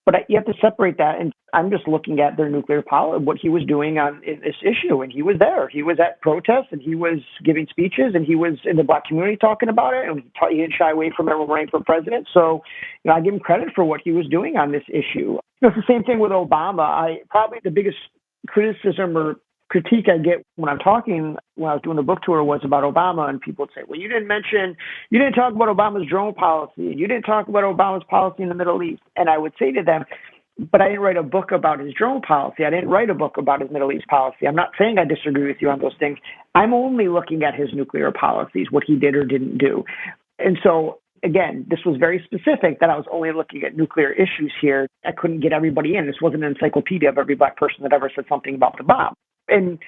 But you have to separate that. And I'm just looking at their nuclear policy, what he was doing on this issue. And he was there. He was at protests and he was giving speeches and he was in the Black community talking about it. And he didn't shy away from it when running for president. So, I give him credit for what he was doing on this issue. It's the same thing with Obama. Probably the biggest criticism or critique I get when I'm talking, when I was doing the book tour, was about Obama, and people would say, well, you didn't talk about Obama's drone policy. You didn't talk about Obama's policy in the Middle East. And I would say to them, but I didn't write a book about his drone policy. I didn't write a book about his Middle East policy. I'm not saying I disagree with you on those things. I'm only looking at his nuclear policies, what he did or didn't do. And so, again, this was very specific that I was only looking at nuclear issues here. I couldn't get everybody in. This wasn't an encyclopedia of every Black person that ever said something about the bomb. And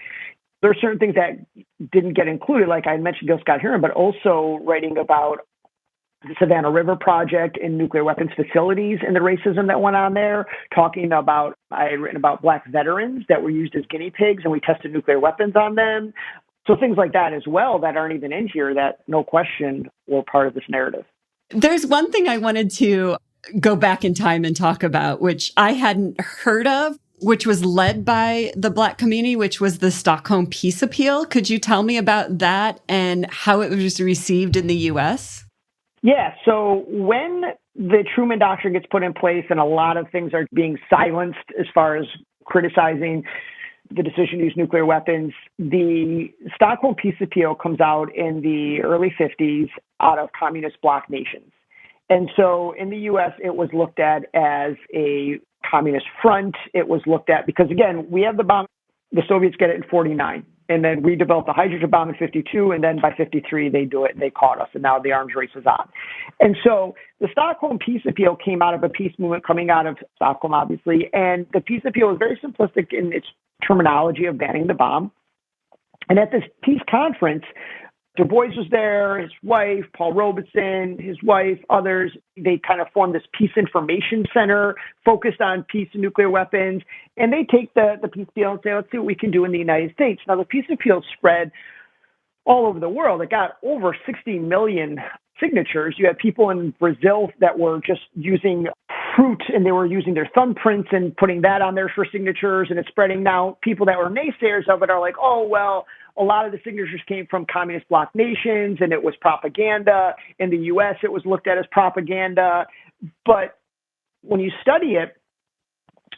there are certain things that didn't get included, like I mentioned Bill Scott Heron, but also writing about the Savannah River Project and nuclear weapons facilities and the racism that went on there, I had written about Black veterans that were used as guinea pigs and we tested nuclear weapons on them. So things like that as well that aren't even in here that, no question, were part of this narrative. There's one thing I wanted to go back in time and talk about, which I hadn't heard of, which was led by the Black community, which was the Stockholm Peace Appeal. Could you tell me about that and how it was received in the U.S.? Yeah, so when the Truman Doctrine gets put in place and a lot of things are being silenced as far as criticizing the decision to use nuclear weapons, the Stockholm Peace Appeal comes out in the early 50s out of communist bloc nations. And so in the U.S., it was looked at as a communist front. It was looked at because, again, we have the bomb. The Soviets get it in 49. And then we developed the hydrogen bomb in 52. And then by 53, they do it and they caught us. And now the arms race is on. And so the Stockholm Peace Appeal came out of a peace movement coming out of Stockholm, obviously. And the peace appeal was very simplistic in its terminology of banning the bomb. And at this peace conference, Du Bois was there, his wife, Paul Robeson, his wife, others. They kind of formed this Peace Information Center focused on peace and nuclear weapons. And they take the peace appeal and say, let's see what we can do in the United States. Now, the peace appeal spread all over the world. It got over 60 million signatures. You had people in Brazil that were just using fruit and they were using their thumbprints and putting that on there for signatures, and it's spreading. Now, people that were naysayers of it are like, oh, well, a lot of the signatures came from communist bloc nations and it was propaganda. In the U.S., it was looked at as propaganda. But when you study it,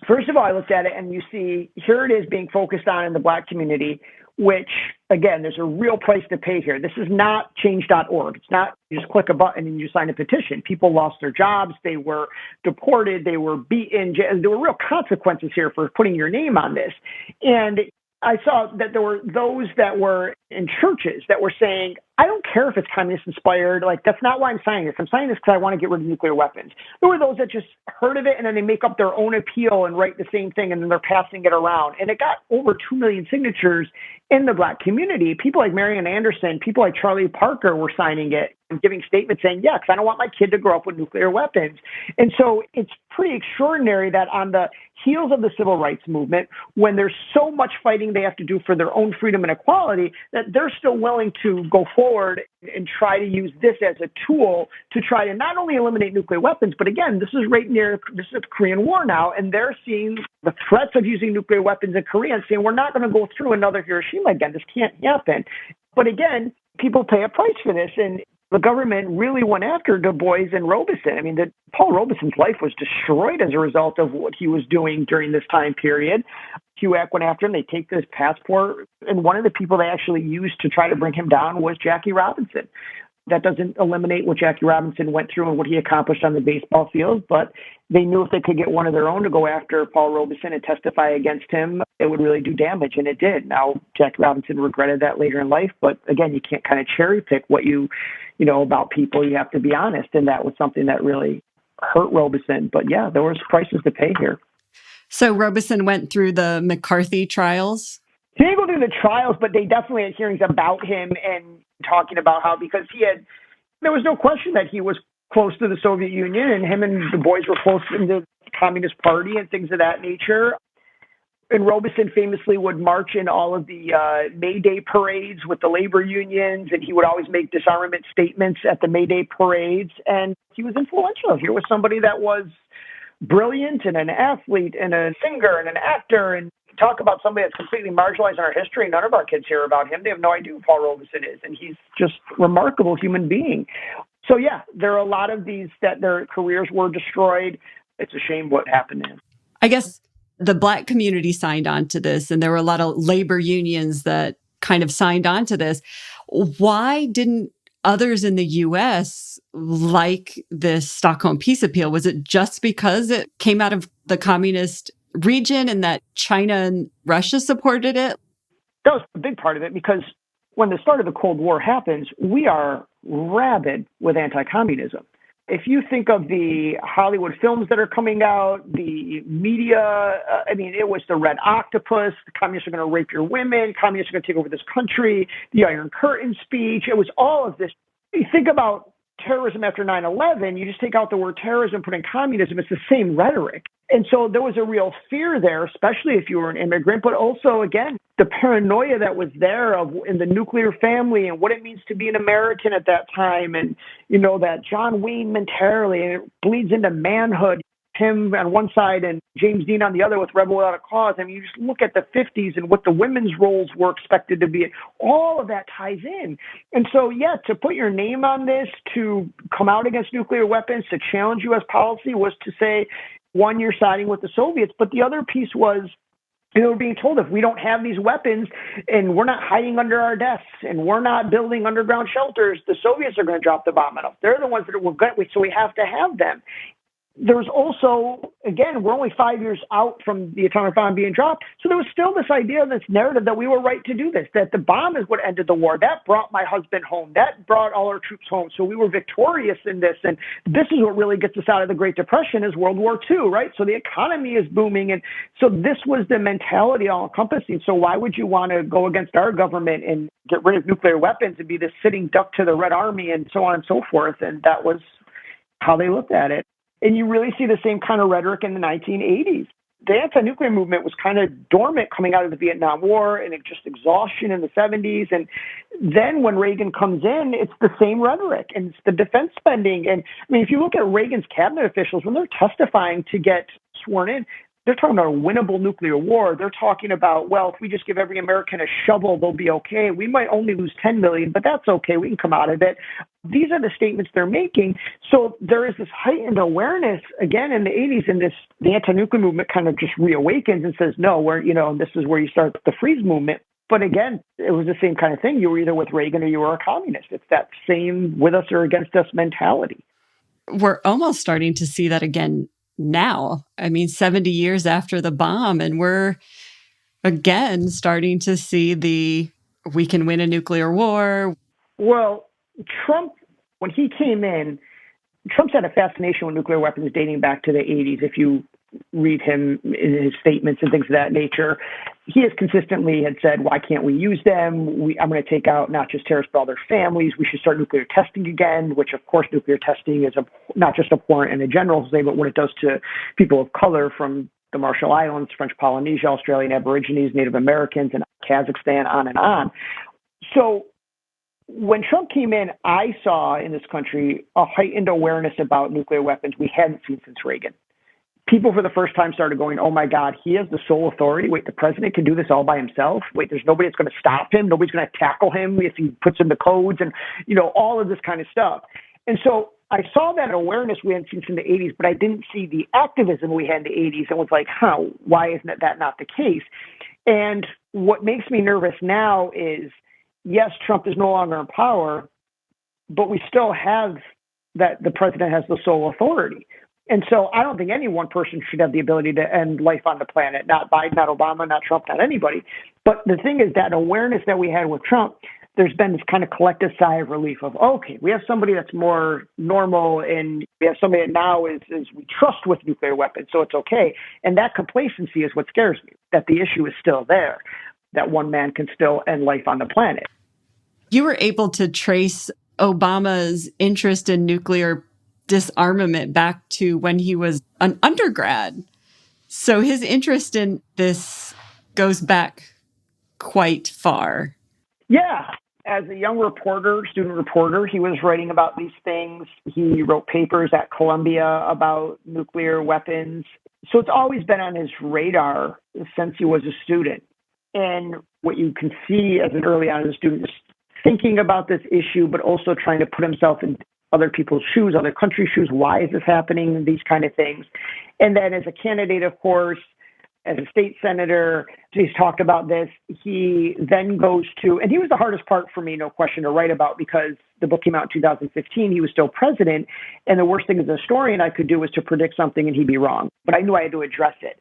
first of all, I looked at it and you see here it is being focused on in the Black community, which, again, there's a real price to pay here. This is not change.org. It's not you just click a button and you sign a petition. People lost their jobs. They were deported. They were beaten. There were real consequences here for putting your name on this. And I saw that there were those that were in churches that were saying, I don't care if it's communist inspired. Like, that's not why I'm signing this. I'm signing this because I want to get rid of nuclear weapons. There were those that just heard of it and then they make up their own appeal and write the same thing and then they're passing it around. And it got over 2 million signatures in the Black community. People like Marian Anderson, people like Charlie Parker were signing it and giving statements saying, yeah, because I don't want my kid to grow up with nuclear weapons. And so it's pretty extraordinary that on the heels of the civil rights movement, when there's so much fighting they have to do for their own freedom and equality, that they're still willing to go forward forward and try to use this as a tool to try to not only eliminate nuclear weapons, but again, this is the Korean War now, and they're seeing the threats of using nuclear weapons in Korea and saying, we're not going to go through another Hiroshima again. This can't happen. But again, people pay a price for this, and the government really went after Du Bois and Robeson. I mean, Paul Robeson's life was destroyed as a result of what he was doing during this time period. HUAC went after him. They take his passport. And one of the people they actually used to try to bring him down was Jackie Robinson. That doesn't eliminate what Jackie Robinson went through and what he accomplished on the baseball field, but they knew if they could get one of their own to go after Paul Robeson and testify against him, it would really do damage, and it did. Now, Jackie Robinson regretted that later in life, but again, you can't kind of cherry pick what you know about people. You have to be honest, and that was something that really hurt Robeson. But yeah, there was prices to pay here. So Robeson went through the McCarthy trials? He didn't go through the trials, but they definitely had hearings about him and talking about how, because there was no question that he was close to the Soviet Union, and him and Du Bois were close in the Communist Party and things of that nature. And Robeson famously would march in all of the May Day parades with the labor unions, and he would always make disarmament statements at the May Day parades. And he was influential. Here was somebody that was brilliant and an athlete and a singer and an actor. And talk about somebody that's completely marginalized in our history. None of our kids hear about him. They have no idea who Paul Robeson is. And he's just a remarkable human being. So, yeah, there are a lot of these that their careers were destroyed. It's a shame what happened to him. I guess the Black community signed on to this, and there were a lot of labor unions that kind of signed on to this. Why didn't others in the U.S. like this Stockholm Peace Appeal? Was it just because it came out of the communist region and that China and Russia supported it? That was a big part of it, because when the start of the Cold War happens, we are rabid with anti-communism. If you think of the Hollywood films that are coming out, the media, it was the Red Octopus, the communists are going to rape your women, communists are going to take over this country, the Iron Curtain speech. It was all of this. You think about terrorism after 9/11, you just take out the word terrorism, put in communism, it's the same rhetoric. And so there was a real fear there, especially if you were an immigrant, but also, again, the paranoia that was there in the nuclear family and what it means to be an American at that time. And, that John Wayne mentality, and it bleeds into manhood. Him on one side and James Dean on the other with Rebel Without a Cause. You just look at the 50s and what the women's roles were expected to be. All of that ties in. And so, yeah, to put your name on this, to come out against nuclear weapons, to challenge U.S. policy was to say, one, you're siding with the Soviets, but the other piece was, we're being told if we don't have these weapons and we're not hiding under our desks and we're not building underground shelters, the Soviets are going to drop the bomb on us. They're the ones that we're good with, so we have to have them. There's also, again, we're only 5 years out from the atomic bomb being dropped. So there was still this idea, this narrative that we were right to do this, that the bomb is what ended the war. That brought my husband home. That brought all our troops home. So we were victorious in this. And this is what really gets us out of the Great Depression is World War II, right? So the economy is booming. And so this was the mentality all encompassing. So why would you want to go against our government and get rid of nuclear weapons and be this sitting duck to the Red Army and so on and so forth? And that was how they looked at it. And you really see the same kind of rhetoric in the 1980s. The anti-nuclear movement was kind of dormant coming out of the Vietnam War and just exhaustion in the 70s. And then when Reagan comes in, it's the same rhetoric and it's the defense spending. And if you look at Reagan's cabinet officials, when they're testifying to get sworn in, they're talking about a winnable nuclear war. They're talking about, well, if we just give every American a shovel, they'll be okay. We might only lose 10 million, but that's okay. We can come out of it. These are the statements they're making. So there is this heightened awareness, again, in the 80s, and the anti-nuclear movement kind of just reawakens and says, no, this is where you start the freeze movement. But again, it was the same kind of thing. You were either with Reagan or you were a communist. It's that same with us or against us mentality. We're almost starting to see that again now. 70 years after the bomb, and we're again starting to see we can win a nuclear war. Well, Trump, when he came in, Trump's had a fascination with nuclear weapons dating back to the 80s. If you read him in his statements and things of that nature, he has consistently had said, why can't we use them? I'm going to take out not just terrorists, but all their families. We should start nuclear testing again, which, of course, nuclear testing is not just abhorrent in a general way, but what it does to people of color from the Marshall Islands, French Polynesia, Australian Aborigines, Native Americans, and Kazakhstan, on and on. So when Trump came in, I saw in this country a heightened awareness about nuclear weapons we hadn't seen since Reagan. People for the first time started going, oh my God, he has the sole authority. Wait, the president can do this all by himself. Wait, there's nobody that's going to stop him. Nobody's going to tackle him if he puts in the codes and, all of this kind of stuff. And so I saw that awareness we hadn't seen from the 80s, but I didn't see the activism we had in the 80s and was like, why isn't that not the case? And what makes me nervous now is, yes, Trump is no longer in power, but we still have that the president has the sole authority. And so I don't think any one person should have the ability to end life on the planet, not Biden, not Obama, not Trump, not anybody. But the thing is that awareness that we had with Trump, there's been this kind of collective sigh of relief of, okay, we have somebody that's more normal and we have somebody that now is we trust with nuclear weapons, so it's okay. And that complacency is what scares me, that the issue is still there, that one man can still end life on the planet. You were able to trace Obama's interest in nuclear disarmament back to when he was an undergrad. So his interest in this goes back quite far. Yeah. As a young student reporter, he was writing about these things. He wrote papers at Columbia about nuclear weapons. So it's always been on his radar since he was a student. And what you can see as an early on as a student is thinking about this issue, but also trying to put himself in other people's shoes, other countries' shoes. Why is this happening? These kind of things. And then as a candidate, of course, as a state senator, he's talked about this. He then goes to, and he was the hardest part for me, no question, to write about because the book came out in 2015. He was still president. And the worst thing as a historian I could do was to predict something and he'd be wrong. But I knew I had to address it.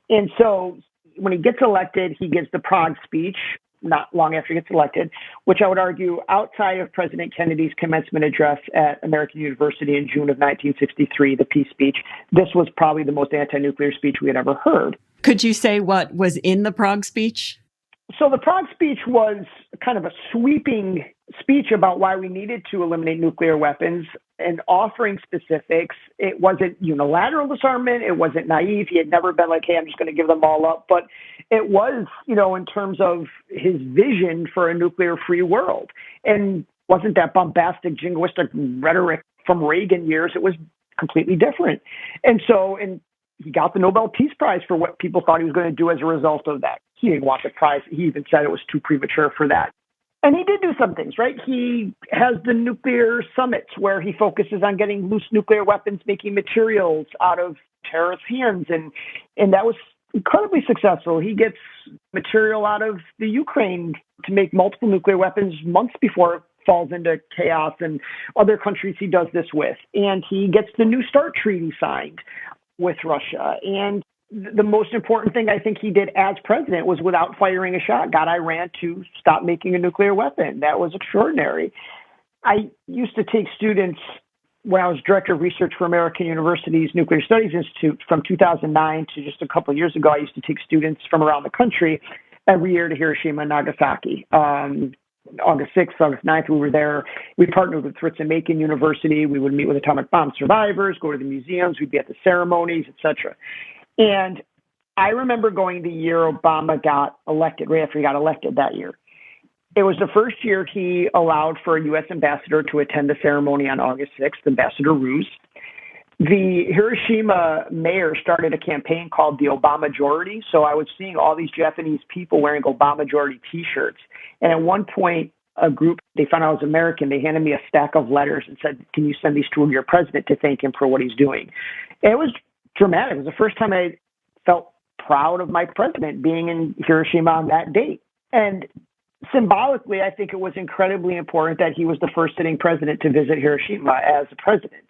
And so when he gets elected, he gives the Prague speech, not long after he gets elected, which I would argue outside of President Kennedy's commencement address at American University in June of 1963, the peace speech, this was probably the most anti-nuclear speech we had ever heard. Could you say what was in the Prague speech? So the Prague speech was kind of a sweeping speech about why we needed to eliminate nuclear weapons and offering specifics. It wasn't unilateral disarmament. It wasn't naive. He had never been like, hey, I'm just going to give them all up. But it was, in terms of his vision for a nuclear-free world. And wasn't that bombastic, jingoistic rhetoric from Reagan years. It was completely different. And he got the Nobel Peace Prize for what people thought he was going to do as a result of that. He didn't want the prize. He even said it was too premature for that. And he did do some things, right? He has the nuclear summits where he focuses on getting loose nuclear weapons, making materials out of terrorist hands. And that was incredibly successful. He gets material out of the Ukraine to make multiple nuclear weapons months before it falls into chaos, and other countries he does this with. And he gets the New START treaty signed with Russia. And the most important thing I think he did as president was, without firing a shot, got Iran to stop making a nuclear weapon. That was extraordinary. I used to take students when I was director of research for American University's Nuclear Studies Institute from 2009 to just a couple of years ago. I used to take students from around the country every year to Hiroshima and Nagasaki. August 6th, August 9th, we were there. We partnered with Fritz and Macon University. We would meet with atomic bomb survivors, go to the museums. We'd be at the ceremonies, et cetera. And I remember going the year Obama got elected, right after he got elected that year. It was the first year he allowed for a U.S. ambassador to attend the ceremony on August 6th, Ambassador Ruse. The Hiroshima mayor started a campaign called the Obama Majority. So I was seeing all these Japanese people wearing Obama Majority T-shirts. And at one point, a group, they found out I was American. They handed me a stack of letters and said, can you send these to your president to thank him for what he's doing? And it was dramatic. It was the first time I felt proud of my president being in Hiroshima on that date. And symbolically, I think it was incredibly important that he was the first sitting president to visit Hiroshima as a president.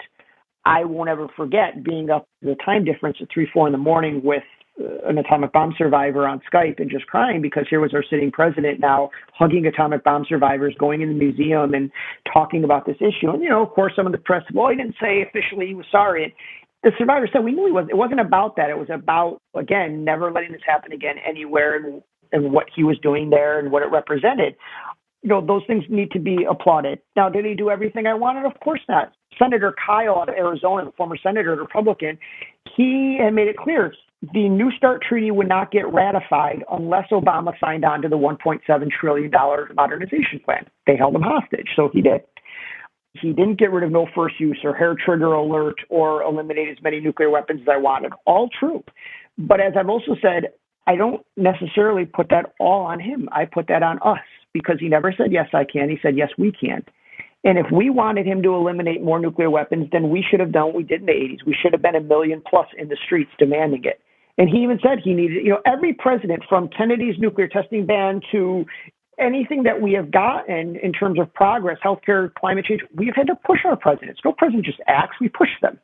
I won't ever forget being up the time difference at 3, 4 in the morning with an atomic bomb survivor on Skype and just crying because here was our sitting president now hugging atomic bomb survivors, going in the museum and talking about this issue. And, of course, some of the press, well, he didn't say officially he was sorry. And the survivor said we knew he was. It wasn't about that. It was about, again, never letting this happen again anywhere and what he was doing there and what it represented. Those things need to be applauded. Now, did he do everything I wanted? Of course not. Senator Kyle out of Arizona, the former senator, Republican, he had made it clear the New START treaty would not get ratified unless Obama signed on to the $1.7 trillion modernization plan. They held him hostage, so he did. He didn't get rid of no first use or hair trigger alert or eliminate as many nuclear weapons as I wanted. All true. But as I've also said, I don't necessarily put that all on him. I put that on us because he never said, yes, I can. He said, yes, we can. And if we wanted him to eliminate more nuclear weapons, then we should have done what we did in the 80s. We should have been 1 million plus in the streets demanding it. And he even said he needed, every president from Kennedy's nuclear testing ban to anything that we have gotten in terms of progress, healthcare, climate change, we've had to push our presidents. No president just acts, we push them.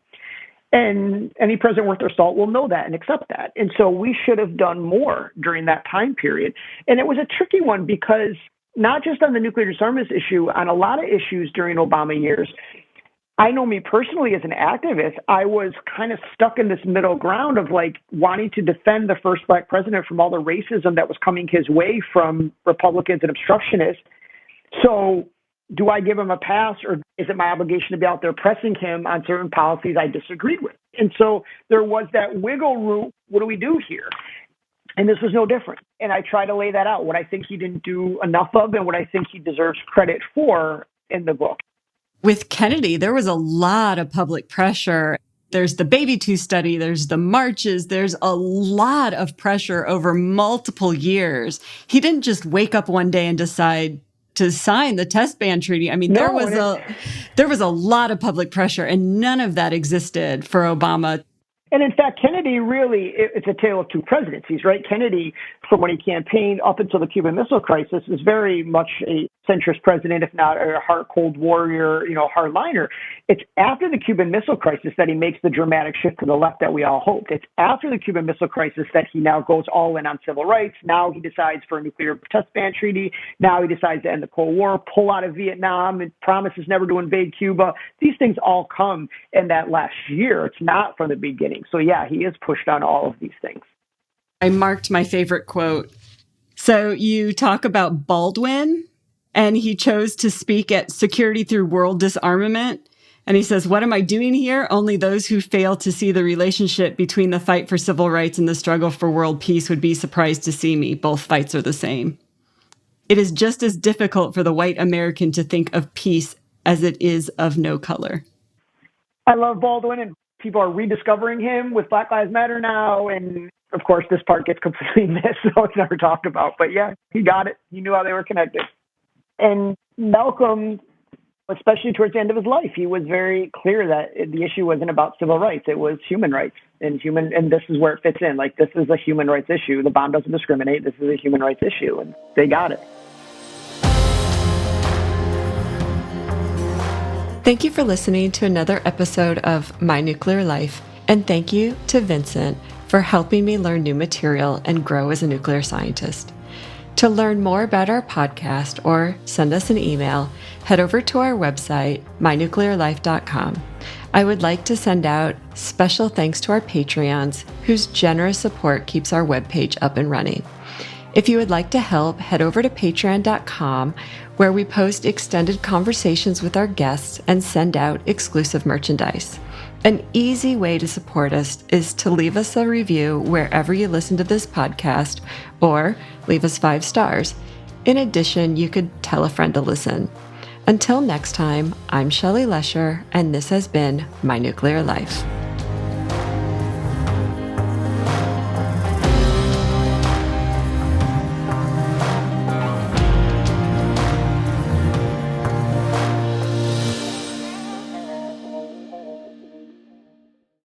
And any president worth their salt will know that and accept that. And so we should have done more during that time period. And it was a tricky one because not just on the nuclear disarmament issue, on a lot of issues during Obama years, I know me personally as an activist, I was kind of stuck in this middle ground of like wanting to defend the first Black president from all the racism that was coming his way from Republicans and obstructionists. So do I give him a pass, or is it my obligation to be out there pressing him on certain policies I disagreed with? And so there was that wiggle room. What do we do here? And this was no different. And I try to lay that out, what I think he didn't do enough of and what I think he deserves credit for in the book. With Kennedy, there was a lot of public pressure. There's the Baby 2 study, there's the marches, there's a lot of pressure over multiple years. He didn't just wake up one day and decide to sign the test ban treaty. I mean, there was a lot of public pressure, and none of that existed for Obama. And in fact, Kennedy really, it's a tale of two presidencies, right? Kennedy, from when he campaigned up until the Cuban Missile Crisis, was very much a centrist president, if not a hard Cold Warrior, hardliner. It's after the Cuban Missile Crisis that he makes the dramatic shift to the left that we all hoped. It's after the Cuban Missile Crisis that he now goes all in on civil rights. Now he decides for a nuclear test ban treaty. Now he decides to end the Cold War, pull out of Vietnam, and promises never to invade Cuba. These things all come in that last year. It's not from the beginning. So yeah, he is pushed on all of these things. I marked my favorite quote. So you talk about Baldwin, and he chose to speak at Security Through World Disarmament. And he says, "What am I doing here? Only those who fail to see the relationship between the fight for civil rights and the struggle for world peace would be surprised to see me. Both fights are the same. It is just as difficult for the white American to think of peace as it is of no color." I love Baldwin, and people are rediscovering him with Black Lives Matter now. And of course, this part gets completely missed, so it's never talked about. But yeah, he got it. He knew how they were connected. And Malcolm, especially towards the end of his life, he was very clear that the issue wasn't about civil rights. It was human rights and this is where it fits in. Like, this is a human rights issue. The bomb doesn't discriminate. This is a human rights issue. And they got it. Thank you for listening to another episode of My Nuclear Life, and thank you to Vincent for helping me learn new material and grow as a nuclear scientist. To learn more about our podcast or send us an email, head over to our website, mynuclearlife.com. I would like to send out special thanks to our Patreons, whose generous support keeps our webpage up and running. If you would like to help, head over to patreon.com, where we post extended conversations with our guests and send out exclusive merchandise. An easy way to support us is to leave us a review wherever you listen to this podcast, or leave us 5 stars. In addition, you could tell a friend to listen. Until next time, I'm Shelly Lesher, and this has been My Nuclear Life.